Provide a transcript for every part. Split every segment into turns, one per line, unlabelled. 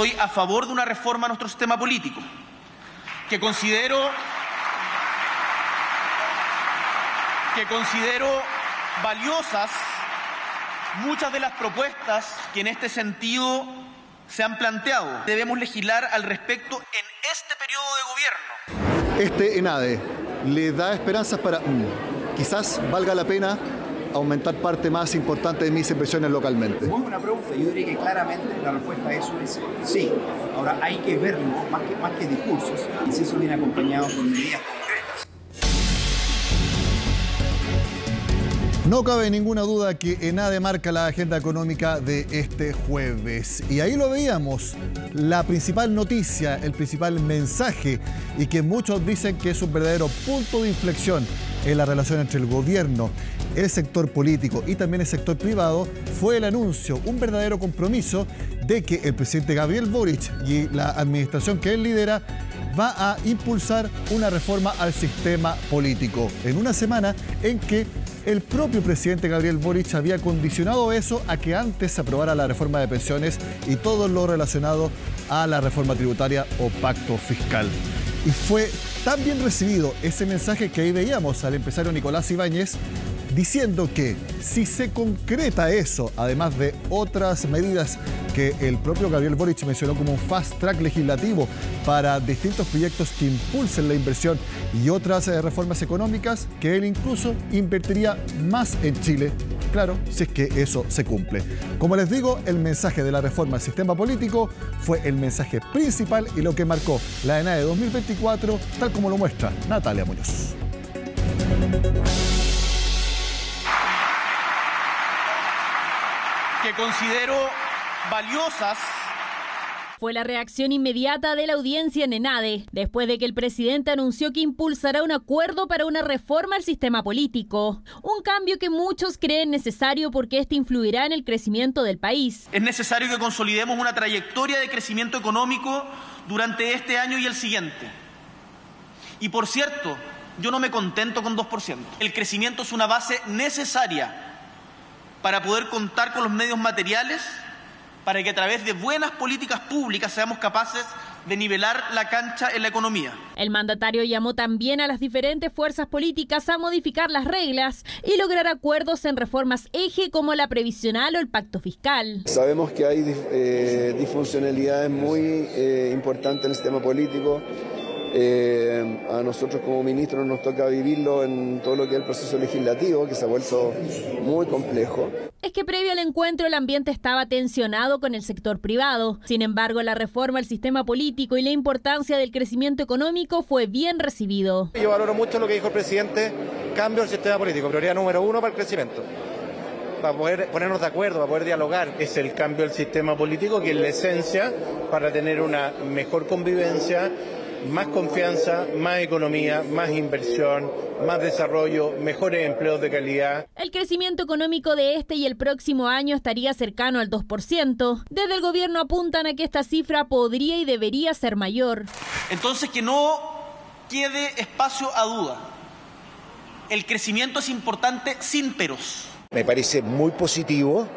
estoy a favor de una reforma a nuestro sistema político, que considero valiosas muchas de las propuestas que en este sentido se han planteado. Debemos legislar al respecto en este periodo de gobierno.
Este ENADE le da esperanzas para quizás valga la pena aumentar parte más importante de mis inversiones localmente.
Muy buena pregunta. Yo diría que claramente la respuesta a eso es sí. Ahora hay que verlo más que discursos, y si eso viene acompañado con medidas concretas.
No cabe ninguna duda que ENADE marca la agenda económica de este jueves. Y ahí lo veíamos, la principal noticia, el principal mensaje, y que muchos dicen que es un verdadero punto de inflexión en la relación entre el gobierno, el sector político y también el sector privado, fue el anuncio, un verdadero compromiso de que el presidente Gabriel Boric y la administración que él lidera va a impulsar una reforma al sistema político. En una semana en que el propio presidente Gabriel Boric había condicionado eso a que antes se aprobara la reforma de pensiones y todo lo relacionado a la reforma tributaria o pacto fiscal. Y fue tan bien recibido ese mensaje que ahí veíamos al empresario Nicolás Ibáñez diciendo que si se concreta eso, además de otras medidas que el propio Gabriel Boric mencionó como un fast track legislativo para distintos proyectos que impulsen la inversión y otras reformas económicas, que él incluso invertiría más en Chile, claro, si es que eso se cumple. Como les digo, el mensaje de la reforma al sistema político fue el mensaje principal y lo que marcó la ENADE 2024, tal como lo muestra Natalia Muñoz.
Que considero valiosas.
Fue la reacción inmediata de la audiencia en ENADE, después de que el presidente anunció que impulsará un acuerdo para una reforma al sistema político. Un cambio que muchos creen necesario porque este influirá en el crecimiento del país.
Es necesario que consolidemos una trayectoria de crecimiento económico durante este año y el siguiente. Y por cierto, yo no me contento con 2%. El crecimiento es una base necesaria para poder contar con los medios materiales, para que a través de buenas políticas públicas seamos capaces de nivelar la cancha en la economía.
El mandatario llamó también a las diferentes fuerzas políticas a modificar las reglas y lograr acuerdos en reformas eje como la previsional o el pacto fiscal.
Sabemos que hay disfuncionalidades muy importantes en el sistema político. A nosotros como ministros nos toca vivirlo en todo lo que es el proceso legislativo, que se ha vuelto muy complejo.
Es que previo al encuentro el ambiente estaba tensionado con el sector privado. Sin embargo, la reforma al sistema político y la importancia del crecimiento económico fue bien recibido.
Yo valoro mucho lo que dijo el presidente, cambio del sistema político, prioridad número 1 para el crecimiento. Para poder ponernos de acuerdo, para poder dialogar.
Es el cambio del sistema político que es la esencia para tener una mejor convivencia, más confianza, más economía, más inversión, más desarrollo, mejores empleos de calidad.
El crecimiento económico de este y el próximo año estaría cercano al 2%. Desde el gobierno apuntan a que esta cifra podría y debería ser mayor.
Entonces, que no quede espacio a duda. El crecimiento es importante sin peros.
Me parece muy positivo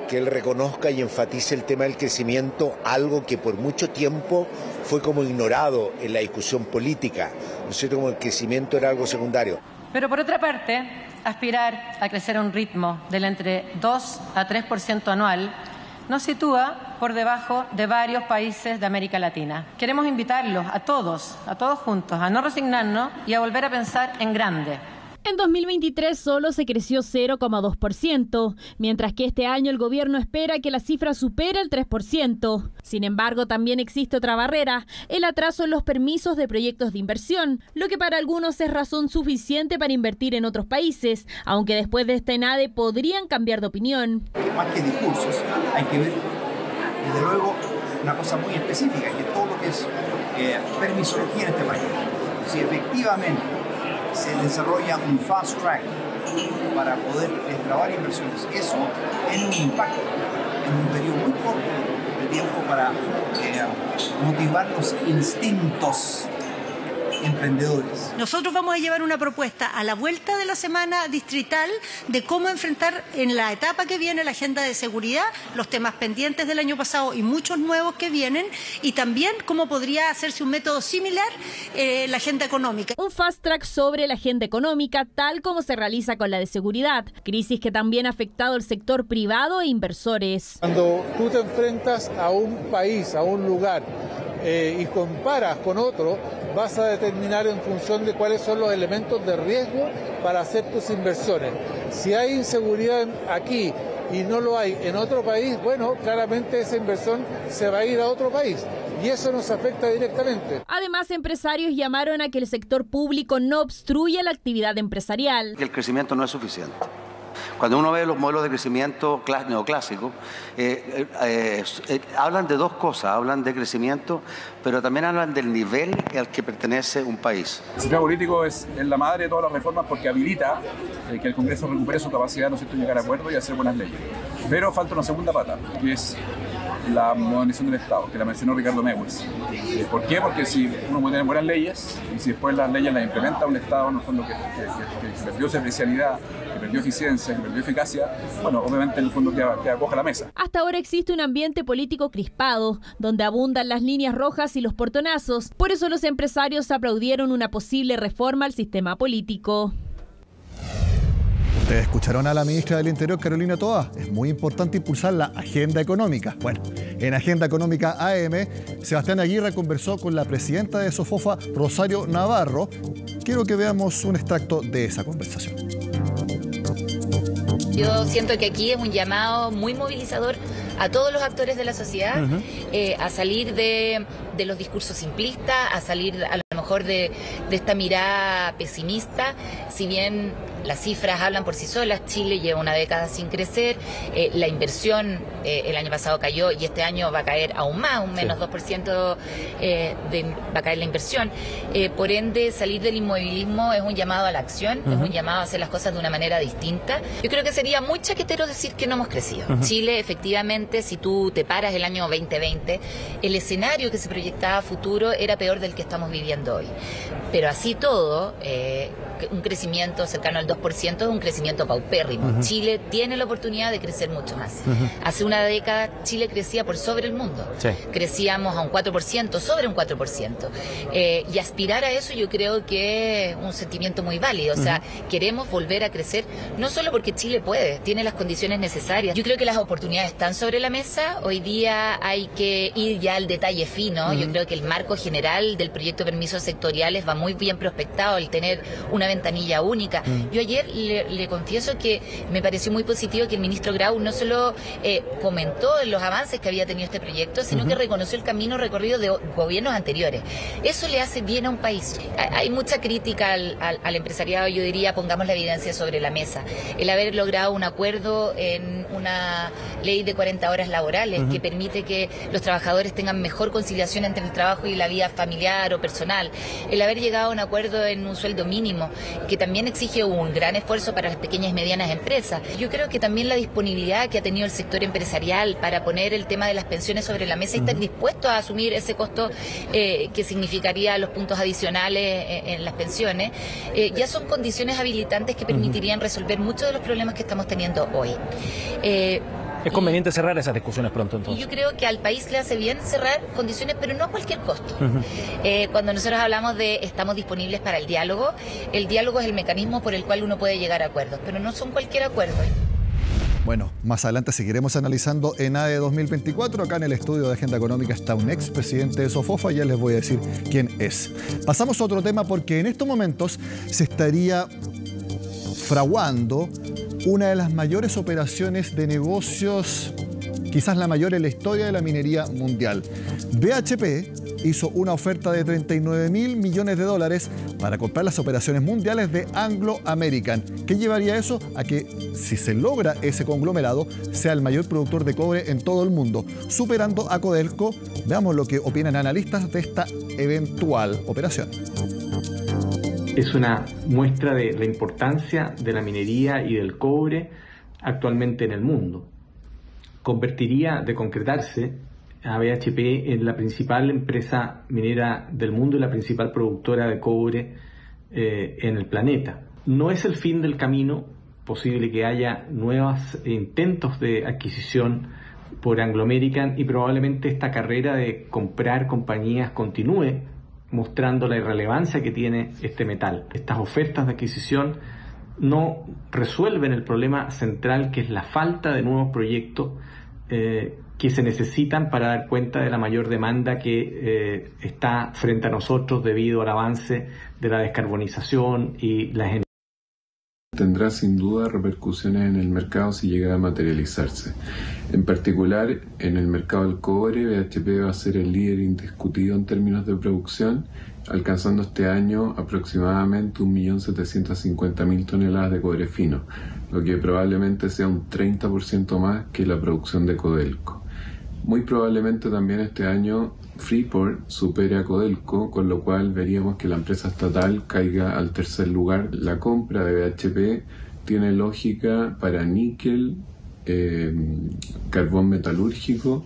que él reconozca y enfatice el tema del crecimiento, algo que por mucho tiempo fue como ignorado en la discusión política, ¿no es cierto? Como el crecimiento era algo secundario.
Pero por otra parte, aspirar a crecer a un ritmo del entre 2 a 3% anual nos sitúa por debajo de varios países de América Latina. Queremos invitarlos a todos juntos, a no resignarnos y a volver a pensar en grande.
En 2023 solo se creció 0,2%, mientras que este año el gobierno espera que la cifra supere el 3%. Sin embargo, también existe otra barrera, el atraso en los permisos de proyectos de inversión, lo que para algunos es razón suficiente para invertir en otros países, aunque después de esta ENADE podrían cambiar de opinión.
Más que discursos, hay que ver, desde luego, una cosa muy específica, que todo lo que es permisología en este país. Si efectivamente se desarrolla un fast track para poder destrabar inversiones, eso tiene un impacto en un periodo muy corto de tiempo para motivar los instintos emprendedores.
Nosotros vamos a llevar una propuesta a la vuelta de la semana distrital de cómo enfrentar en la etapa que viene la agenda de seguridad, los temas pendientes del año pasado y muchos nuevos que vienen, y también cómo podría hacerse un método similar la agenda económica.
Un fast track sobre la agenda económica, tal como se realiza con la de seguridad, crisis que también ha afectado el sector privado e inversores.
Cuando tú te enfrentas a un país, a un lugar, y comparas con otro, vas a determinar en función de cuáles son los elementos de riesgo para hacer tus inversiones. Si hay inseguridad aquí y no lo hay en otro país, bueno, claramente esa inversión se va a ir a otro país y eso nos afecta directamente.
Además, empresarios llamaron a que el sector público no obstruya la actividad empresarial.
El crecimiento no es suficiente. Cuando uno ve los modelos de crecimiento neoclásicos, hablan de dos cosas, hablan de crecimiento, pero también hablan del nivel al que pertenece un país.
El sistema político es la madre de todas las reformas porque habilita que el Congreso recupere su capacidad de llegar a acuerdos y hacer buenas leyes. Pero falta una segunda pata, que es la modernización del Estado, que la mencionó Ricardo Mewes. ¿Por qué? Porque si uno puede tener buenas leyes y si después las leyes las implementa un Estado, en el fondo que perdió su especialidad, que perdió eficiencia, que perdió eficacia, bueno, obviamente en el fondo queda coja la mesa.
Hasta ahora existe un ambiente político crispado, donde abundan las líneas rojas y los portonazos. Por eso los empresarios aplaudieron una posible reforma al sistema político.
Ustedes escucharon a la ministra del Interior, Carolina Toá. Es muy importante impulsar la agenda económica. Bueno, en Agenda Económica AM, Sebastián Aguirre conversó con la presidenta de SOFOFA, Rosario Navarro. Quiero que veamos un extracto de esa conversación.
Yo siento que aquí es un llamado muy movilizador a todos los actores de la sociedad, a salir de los discursos simplistas, a salir a lo mejor de esta mirada pesimista. Si bien las cifras hablan por sí solas, Chile lleva una década sin crecer, la inversión el año pasado cayó y este año va a caer aún más, un menos 2% va a caer la inversión. Por ende, salir del inmovilismo es un llamado a la acción, es un llamado a hacer las cosas de una manera distinta. Yo creo que sería muy chaquetero decir que no hemos crecido. Chile, efectivamente, si tú te paras el año 2020, el escenario que se proyectaba a futuro era peor del que estamos viviendo hoy. Pero así todo, un crecimiento cercano al 2% es un crecimiento paupérrimo. Chile tiene la oportunidad de crecer mucho más. Hace una década Chile crecía por sobre el mundo. Crecíamos a un 4%, sobre un 4%. Y aspirar a eso yo creo que es un sentimiento muy válido. O sea, queremos volver a crecer, no solo porque Chile puede, tiene las condiciones necesarias. Yo creo que las oportunidades están sobre la mesa. Hoy día hay que ir ya al detalle fino. Yo creo que el marco general del proyecto de permisos sectoriales va muy bien prospectado, el tener una ventanilla única. Yo ayer le confieso que me pareció muy positivo que el ministro Grau no solo comentó los avances que había tenido este proyecto, sino que reconoció el camino recorrido de gobiernos anteriores. Eso le hace bien a un país. Hay mucha crítica al empresariado, yo diría, pongamos la evidencia sobre la mesa. El haber logrado un acuerdo en una ley de 40 horas laborales que permite que los trabajadores tengan mejor conciliación entre el trabajo y la vida familiar o personal. El haber llegado a un acuerdo en un sueldo mínimo, que también exige un gran esfuerzo para las pequeñas y medianas empresas. Yo creo que también la disponibilidad que ha tenido el sector empresarial para poner el tema de las pensiones sobre la mesa y estar dispuesto a asumir ese costo que significaría los puntos adicionales en las pensiones, ya son condiciones habilitantes que permitirían resolver muchos de los problemas que estamos teniendo hoy.
Es conveniente cerrar esas discusiones pronto, entonces.
Yo creo que al país le hace bien cerrar condiciones, pero no a cualquier costo. Cuando nosotros hablamos de estamos disponibles para el diálogo es el mecanismo por el cual uno puede llegar a acuerdos, pero no son cualquier acuerdo.
Bueno, más adelante seguiremos analizando ENADE 2024. Acá en el estudio de Agenda Económica está un expresidente de SOFOFA, ya les voy a decir quién es. Pasamos a otro tema porque en estos momentos se estaría fraguando una de las mayores operaciones de negocios, quizás la mayor en la historia de la minería mundial. BHP hizo una oferta de $39.000 millones para comprar las operaciones mundiales de Anglo American. ¿Qué llevaría eso? A que, si se logra ese conglomerado, sea el mayor productor de cobre en todo el mundo, superando a Codelco. Veamos lo que opinan analistas de esta eventual operación.
Es una muestra de la importancia de la minería y del cobre actualmente en el mundo. Convertiría, de concretarse, a BHP es la principal empresa minera del mundo y la principal productora de cobre en el planeta. No es el fin del camino, posible que haya nuevos intentos de adquisición por Anglo American y probablemente esta carrera de comprar compañías continúe mostrando la irrelevancia que tiene este metal. Estas ofertas de adquisición no resuelven el problema central, que es la falta de nuevos proyectos que se necesitan para dar cuenta de la mayor demanda que está frente a nosotros debido al avance de la descarbonización y las energías.
Tendrá sin duda repercusiones en el mercado si llega a materializarse. En particular, en el mercado del cobre, BHP va a ser el líder indiscutido en términos de producción, alcanzando este año aproximadamente 1.750.000 toneladas de cobre fino, lo que probablemente sea un 30% más que la producción de Codelco. Muy probablemente también este año Freeport supere a Codelco, con lo cual veríamos que la empresa estatal caiga al tercer lugar. La compra de BHP tiene lógica para níquel, carbón metalúrgico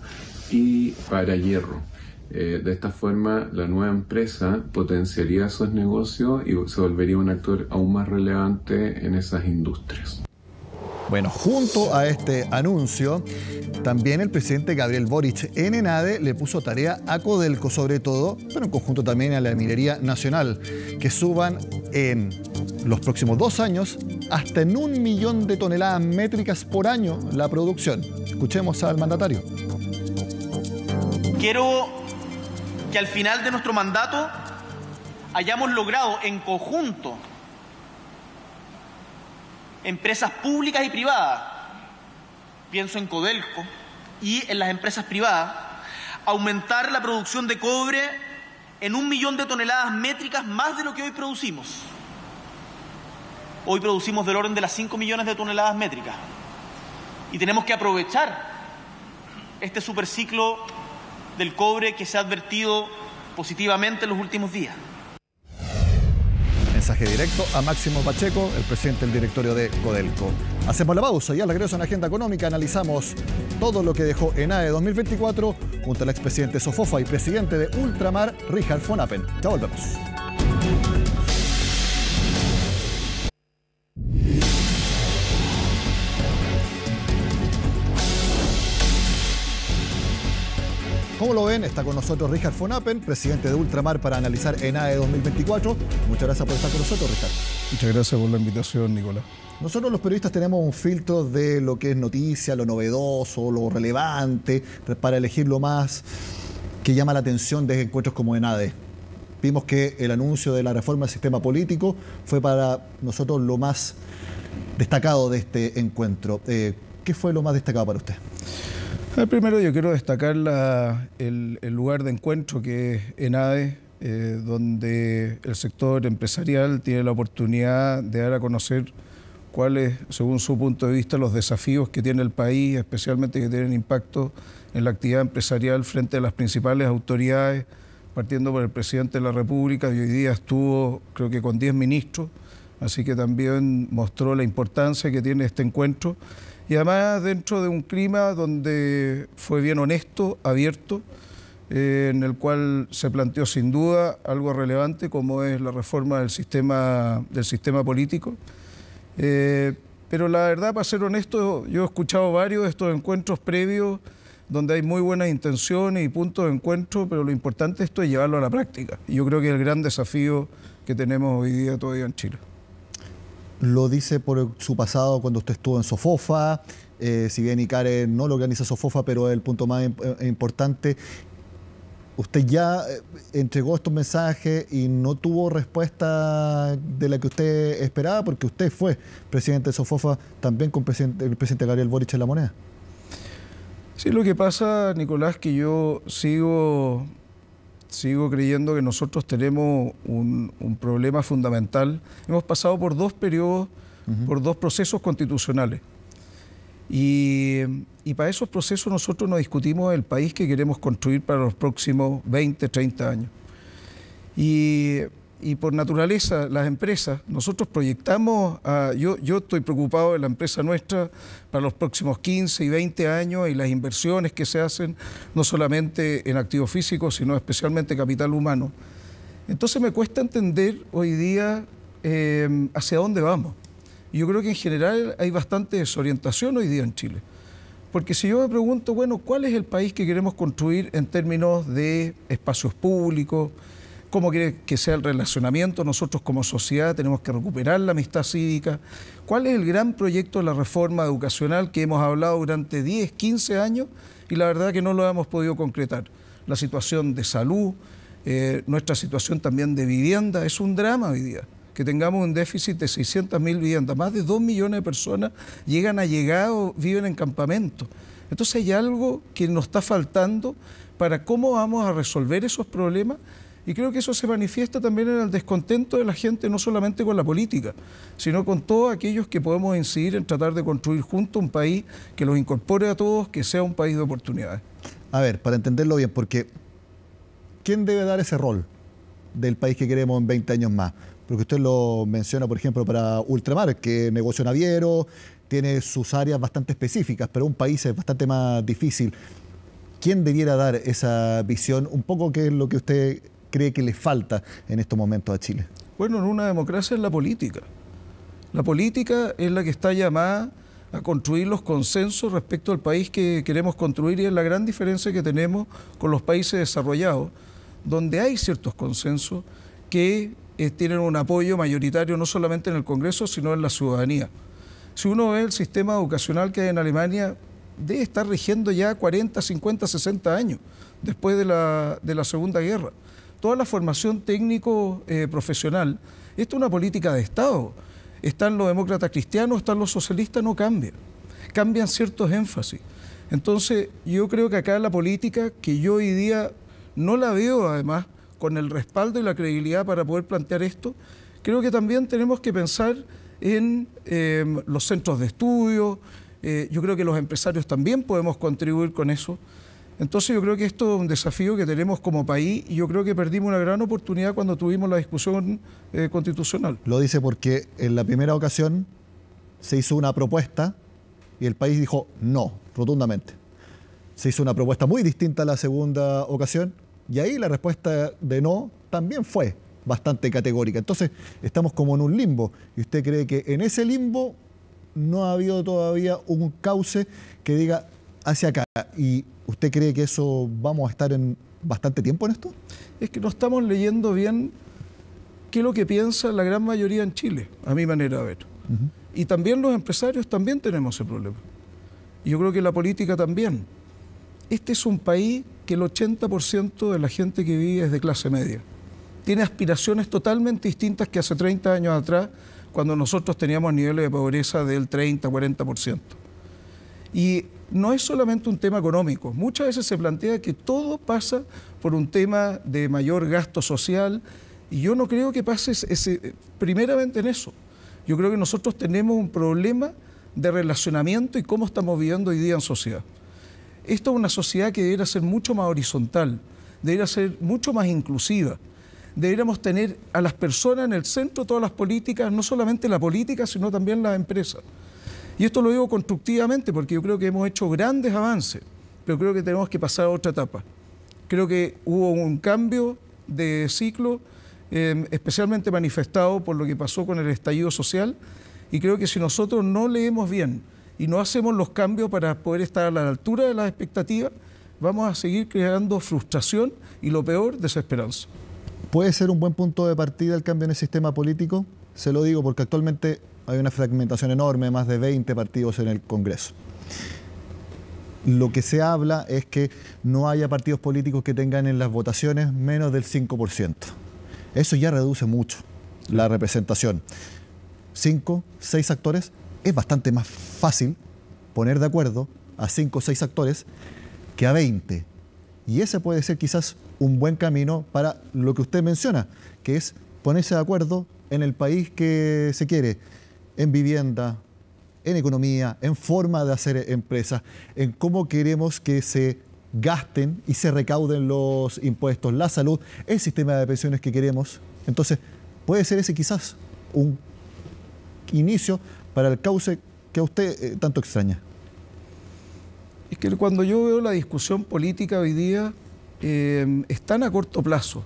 y para hierro. De esta forma, la nueva empresa potenciaría esos negocios y se volvería un actor aún más relevante en esas industrias.
Bueno, junto a este anuncio, también el presidente Gabriel Boric en ENADE le puso tarea a Codelco sobre todo, pero en conjunto también a la minería nacional, que suban en los próximos 2 años hasta en 1 millón de toneladas métricas por año la producción. Escuchemos al mandatario.
Quiero que al final de nuestro mandato hayamos logrado en conjunto, empresas públicas y privadas, pienso en Codelco y en las empresas privadas, aumentar la producción de cobre en 1 millón de toneladas métricas más de lo que hoy producimos. Hoy producimos del orden de las 5 millones de toneladas métricas y tenemos que aprovechar este superciclo del cobre que se ha advertido positivamente en los últimos días.
Mensaje directo a Máximo Pacheco, el presidente del directorio de Codelco. Hacemos la pausa y al regreso en Agenda Económica analizamos todo lo que dejó ENADE 2024 junto al expresidente Sofofa y presidente de Ultramar, Richard von Appen. Ya volvemos. Como lo ven, está con nosotros Richard von Appen, presidente de Ultramar, para analizar ENADE 2024. Muchas gracias por estar con nosotros, Richard.
Muchas gracias por la invitación, Nicolás.
Nosotros los periodistas tenemos un filtro de lo que es noticia, lo novedoso, lo relevante, para elegir lo más que llama la atención de encuentros como ENADE. Vimos que el anuncio de la reforma del sistema político fue para nosotros lo más destacado de este encuentro. ¿Qué fue lo más destacado para usted?
Primero yo quiero destacar el lugar de encuentro que es ENADE, donde el sector empresarial tiene la oportunidad de dar a conocer cuáles, según su punto de vista, los desafíos que tiene el país, especialmente que tienen impacto en la actividad empresarial frente a las principales autoridades, partiendo por el presidente de la República, y hoy día estuvo, creo que con 10 ministros, así que también mostró la importancia que tiene este encuentro. Y además dentro de un clima donde fue bien honesto, abierto, en el cual se planteó sin duda algo relevante como es la reforma del sistema político. Pero la verdad, para ser honesto, yo he escuchado varios de estos encuentros previos donde hay muy buenas intenciones y puntos de encuentro, pero lo importante esto es llevarlo a la práctica. Y yo creo que es el gran desafío que tenemos hoy día todavía en Chile.
Lo dice por su pasado cuando usted estuvo en Sofofa, si bien ICARE no lo organiza Sofofa, pero es el punto más importante. Usted ya entregó estos mensajes y no tuvo respuesta de la que usted esperaba, porque usted fue presidente de Sofofa también con el presidente Gabriel Boric en La Moneda.
Sí, lo que pasa, Nicolás, que yo sigo creyendo que nosotros tenemos un problema fundamental. Hemos pasado por 2 periodos, por 2 procesos constitucionales. Y para esos procesos nosotros nos discutimos el país que queremos construir para los próximos 20, 30 años. Y y por naturaleza las empresas, nosotros proyectamos, yo estoy preocupado de la empresa nuestra para los próximos 15 y 20 años y las inversiones que se hacen, no solamente en activos físicos, sino especialmente capital humano. Entonces me cuesta entender hoy día hacia dónde vamos. Yo creo que en general hay bastante desorientación hoy día en Chile. Porque si yo me pregunto, bueno, ¿cuál es el país que queremos construir en términos de espacios públicos? ¿Cómo quiere que sea el relacionamiento? Nosotros como sociedad tenemos que recuperar la amistad cívica. ¿Cuál es el gran proyecto de la reforma educacional que hemos hablado durante 10, 15 años y la verdad que no lo hemos podido concretar? La situación de salud, nuestra situación también de vivienda, es un drama hoy día. Que tengamos un déficit de 600.000 viviendas, más de 2 millones de personas viven en campamentos. Entonces hay algo que nos está faltando para cómo vamos a resolver esos problemas y creo que eso se manifiesta también en el descontento de la gente, no solamente con la política, sino con todos aquellos que podemos incidir en tratar de construir juntos un país que los incorpore a todos, que sea un país de oportunidades.
A ver, para entenderlo bien, porque ¿quién debe dar ese rol del país que queremos en 20 años más? Porque usted lo menciona, por ejemplo, para Ultramar, que es negocio naviero, tiene sus áreas bastante específicas, pero un país es bastante más difícil. ¿Quién debiera dar esa visión? Un poco, ¿qué es lo que usted cree que le falta en estos momentos a Chile?
Bueno, en una democracia es la política. La política es la que está llamada a construir los consensos respecto al país que queremos construir y es la gran diferencia que tenemos con los países desarrollados, donde hay ciertos consensos que tienen un apoyo mayoritario no solamente en el Congreso, sino en la ciudadanía. Si uno ve el sistema educacional que hay en Alemania, debe estar rigiendo ya 40, 50, 60 años, después de la Segunda Guerra. Toda la formación técnico-profesional, esto es una política de Estado. Están los demócratas cristianos, están los socialistas, no cambian. Cambian ciertos énfasis. Entonces, yo creo que acá la política, que yo hoy día no la veo además, con el respaldo y la credibilidad para poder plantear esto, creo que también tenemos que pensar en los centros de estudio, yo creo que los empresarios también podemos contribuir con eso. Entonces yo creo que esto es un desafío que tenemos como país y yo creo que perdimos una gran oportunidad cuando tuvimos la discusión constitucional.
Lo dice porque en la primera ocasión se hizo una propuesta y el país dijo no, rotundamente. Se hizo una propuesta muy distinta a la segunda ocasión y ahí la respuesta de no también fue bastante categórica. Entonces estamos como en un limbo y usted cree que en ese limbo no ha habido todavía un cauce que diga hacia acá. ¿Y usted cree que eso vamos a estar en bastante tiempo en esto?
Es que no estamos leyendo bien qué es lo que piensa la gran mayoría en Chile, a mi manera de ver. Y también los empresarios también tenemos ese problema. Y yo creo que la política también. Este es un país que el 80% de la gente que vive es de clase media. Tiene aspiraciones totalmente distintas que hace 30 años atrás, cuando nosotros teníamos niveles de pobreza del 30-40%. Y no es solamente un tema económico. Muchas veces se plantea que todo pasa por un tema de mayor gasto social y yo no creo que pase primeramente en eso. Yo creo que nosotros tenemos un problema de relacionamiento y cómo estamos viviendo hoy día en sociedad. Esto es una sociedad que debería ser mucho más horizontal, debería ser mucho más inclusiva. Deberíamos tener a las personas en el centro de todas las políticas, no solamente la política, sino también las empresas. Y esto lo digo constructivamente porque yo creo que hemos hecho grandes avances, pero creo que tenemos que pasar a otra etapa. Creo que hubo un cambio de ciclo, especialmente manifestado por lo que pasó con el estallido social, y creo que si nosotros no leemos bien y no hacemos los cambios para poder estar a la altura de las expectativas, vamos a seguir creando frustración y, lo peor, desesperanza.
¿Puede ser un buen punto de partida el cambio en el sistema político? Se lo digo porque actualmente hay una fragmentación enorme, más de 20 partidos en el Congreso. Lo que se habla es que no haya partidos políticos que tengan en las votaciones menos del 5%. Eso ya reduce mucho la representación. 5, 6 actores, es bastante más fácil poner de acuerdo a 5 o 6 actores que a 20. Y ese puede ser quizás un buen camino para lo que usted menciona, que es ponerse de acuerdo en el país que se quiere, en vivienda, en economía, en forma de hacer empresas, en cómo queremos que se gasten y se recauden los impuestos, la salud, el sistema de pensiones que queremos, Entonces, puede ser ese quizás un inicio para el cauce que a usted tanto extraña.
Es que cuando yo veo la discusión política hoy día, están a corto plazo,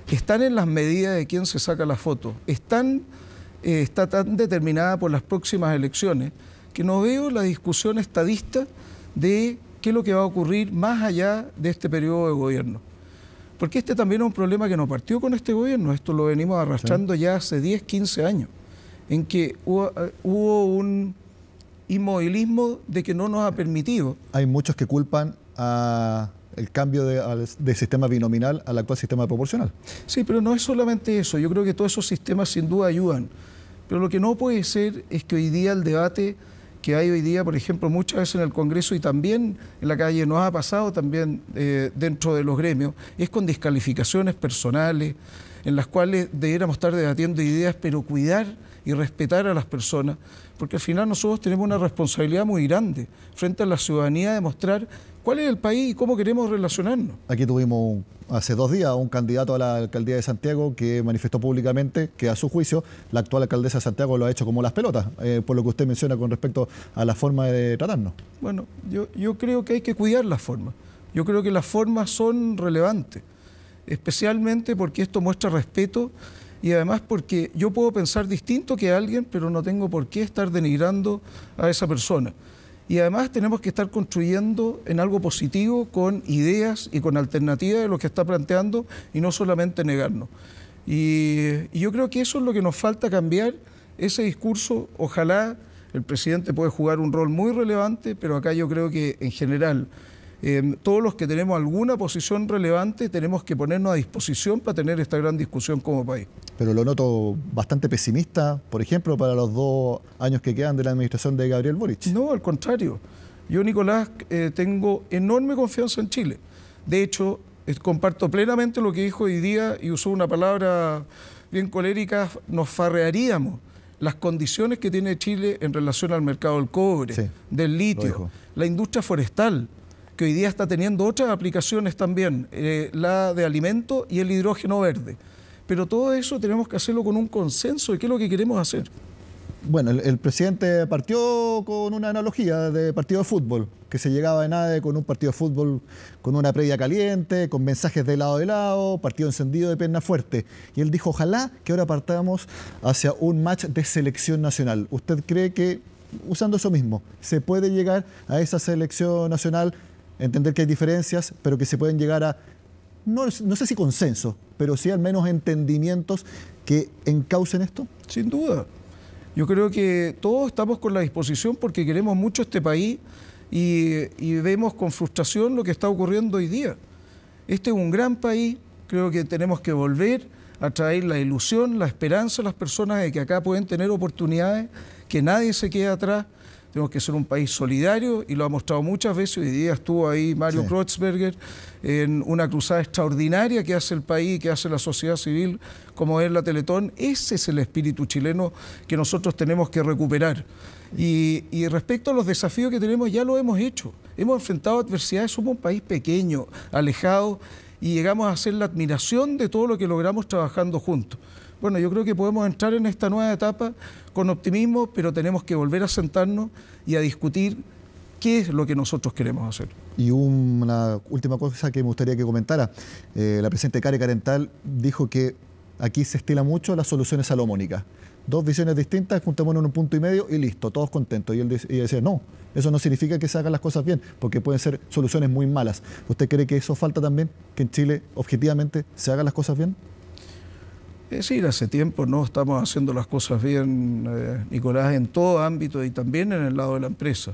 están en las medidas de quién se saca la foto, está tan determinada por las próximas elecciones, que no veo la discusión estadista de qué es lo que va a ocurrir más allá de este periodo de gobierno. Porque este también es un problema que no partió con este gobierno, esto lo venimos arrastrando ya hace 10, 15 años, en que hubo un inmovilismo de que no nos ha permitido.
Hay muchos que culpan el cambio de sistema binominal al actual sistema proporcional.
Sí, pero no es solamente eso. Yo creo que todos esos sistemas sin duda ayudan. Pero lo que no puede ser es que hoy día el debate que hay hoy día, por ejemplo, muchas veces en el Congreso y también en la calle, nos ha pasado también dentro de los gremios, es con descalificaciones personales, en las cuales debiéramos estar debatiendo ideas, pero cuidar y respetar a las personas, porque al final nosotros tenemos una responsabilidad muy grande frente a la ciudadanía de mostrar cuál es el país y cómo queremos relacionarnos.
Aquí tuvimos hace 2 días un candidato a la alcaldía de Santiago que manifestó públicamente que a su juicio la actual alcaldesa de Santiago lo ha hecho como las pelotas, por lo que usted menciona con respecto a la forma de tratarnos.
Bueno, yo creo que hay que cuidar las formas. Yo creo que las formas son relevantes, especialmente porque esto muestra respeto y además porque yo puedo pensar distinto que alguien, pero no tengo por qué estar denigrando a esa persona. Y además tenemos que estar construyendo en algo positivo con ideas y con alternativas de lo que está planteando y no solamente negarnos. Y yo creo que eso es lo que nos falta cambiar, ese discurso. Ojalá el presidente pueda jugar un rol muy relevante, pero acá yo creo que en general todos los que tenemos alguna posición relevante tenemos que ponernos a disposición para tener esta gran discusión como país.
Pero lo noto bastante pesimista, por ejemplo, para los 2 años que quedan de la administración de Gabriel Boric.
No, al contrario. Yo, Nicolás, tengo enorme confianza en Chile. De hecho, comparto plenamente lo que dijo hoy día y usó una palabra bien colérica, nos farrearíamos las condiciones que tiene Chile en relación al mercado del cobre, sí, del litio, la industria forestal, que hoy día está teniendo otras aplicaciones también, la de alimento y el hidrógeno verde. Pero todo eso tenemos que hacerlo con un consenso de qué es lo que queremos hacer.
Bueno, el presidente partió con una analogía de partido de fútbol, que se llegaba en ADE con un partido de fútbol con una previa caliente, con mensajes de lado, partido encendido de pierna fuerte. Y él dijo, ojalá que ahora partamos hacia un match de selección nacional. ¿Usted cree que, usando eso mismo, se puede llegar a esa selección nacional, entender que hay diferencias, pero que se pueden llegar a, no sé si consenso, pero sí al menos entendimientos que encaucen esto?
Sin duda. Yo creo que todos estamos con la disposición porque queremos mucho este país y vemos con frustración lo que está ocurriendo hoy día. Este es un gran país, creo que tenemos que volver a traer la ilusión, la esperanza a las personas de que acá pueden tener oportunidades, que nadie se quede atrás. Tenemos que ser un país solidario y lo ha mostrado muchas veces. Hoy día estuvo ahí Mario Kreutzberger en una cruzada extraordinaria que hace el país, que hace la sociedad civil, como es la Teletón. Ese es el espíritu chileno que nosotros tenemos que recuperar. Y respecto a los desafíos que tenemos, ya lo hemos hecho. Hemos enfrentado adversidades, somos un país pequeño, alejado, y llegamos a ser la admiración de todo lo que logramos trabajando juntos. Bueno, yo creo que podemos entrar en esta nueva etapa con optimismo, pero tenemos que volver a sentarnos y a discutir qué es lo que nosotros queremos hacer.
Y una última cosa que me gustaría que comentara. La presidenta Kare Carental dijo que aquí se estila mucho las soluciones salomónicas. 2 visiones distintas, juntémonos en un punto y medio y listo, todos contentos. Y él decía, no, eso no significa que se hagan las cosas bien, porque pueden ser soluciones muy malas. ¿Usted cree que eso falta también, que en Chile objetivamente se hagan las cosas bien?
Es decir, hace tiempo no estamos haciendo las cosas bien, Nicolás, en todo ámbito y también en el lado de la empresa.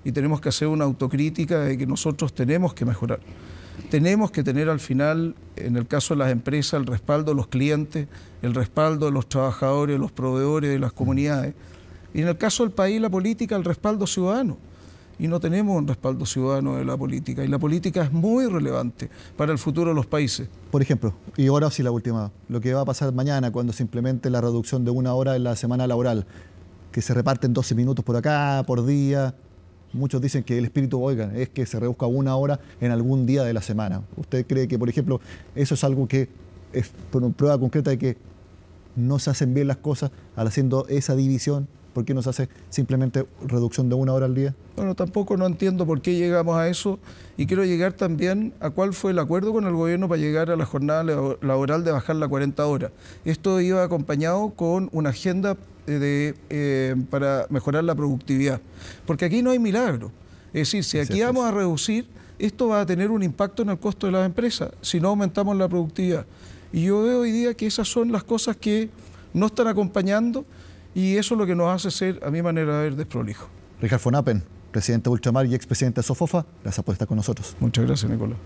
Y tenemos que hacer una autocrítica de que nosotros tenemos que mejorar. Tenemos que tener al final, en el caso de las empresas, el respaldo de los clientes, el respaldo de los trabajadores, de los proveedores, de las comunidades. Y en el caso del país, la política, el respaldo ciudadano. Y no tenemos un respaldo ciudadano de la política. Y la política es muy relevante para el futuro de los países.
Por ejemplo, y ahora sí la última, lo que va a pasar mañana cuando se implemente la reducción de 1 hora en la semana laboral, que se reparten 12 minutos por acá, por día. Muchos dicen que el espíritu, oigan, es que se reduzca 1 hora en algún día de la semana. ¿Usted cree que, por ejemplo, eso es algo que es prueba concreta de que no se hacen bien las cosas al haciendo esa división? ¿Por qué no se hace simplemente reducción de 1 hora al día?
Bueno, tampoco no entiendo por qué llegamos a eso y quiero llegar también a cuál fue el acuerdo con el gobierno para llegar a la jornada laboral de bajarla a 40 horas. Esto iba acompañado con una agenda para mejorar la productividad, porque aquí no hay milagro. Es decir, si aquí vamos a reducir, esto va a tener un impacto en el costo de las empresas si no aumentamos la productividad. Y yo veo hoy día que esas son las cosas que no están acompañando. Y eso es lo que nos hace ser, a mi manera de ver, desprolijo.
Richard von Appen, presidente de Ultramar y expresidente de Sofofa, gracias por estar con nosotros.
Muchas gracias, Nicolás.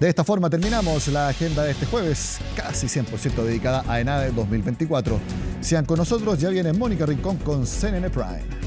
De esta forma terminamos la agenda de este jueves, casi 100% dedicada a ENADE 2024. Sean con nosotros, ya viene Mónica Rincón con CNN Prime.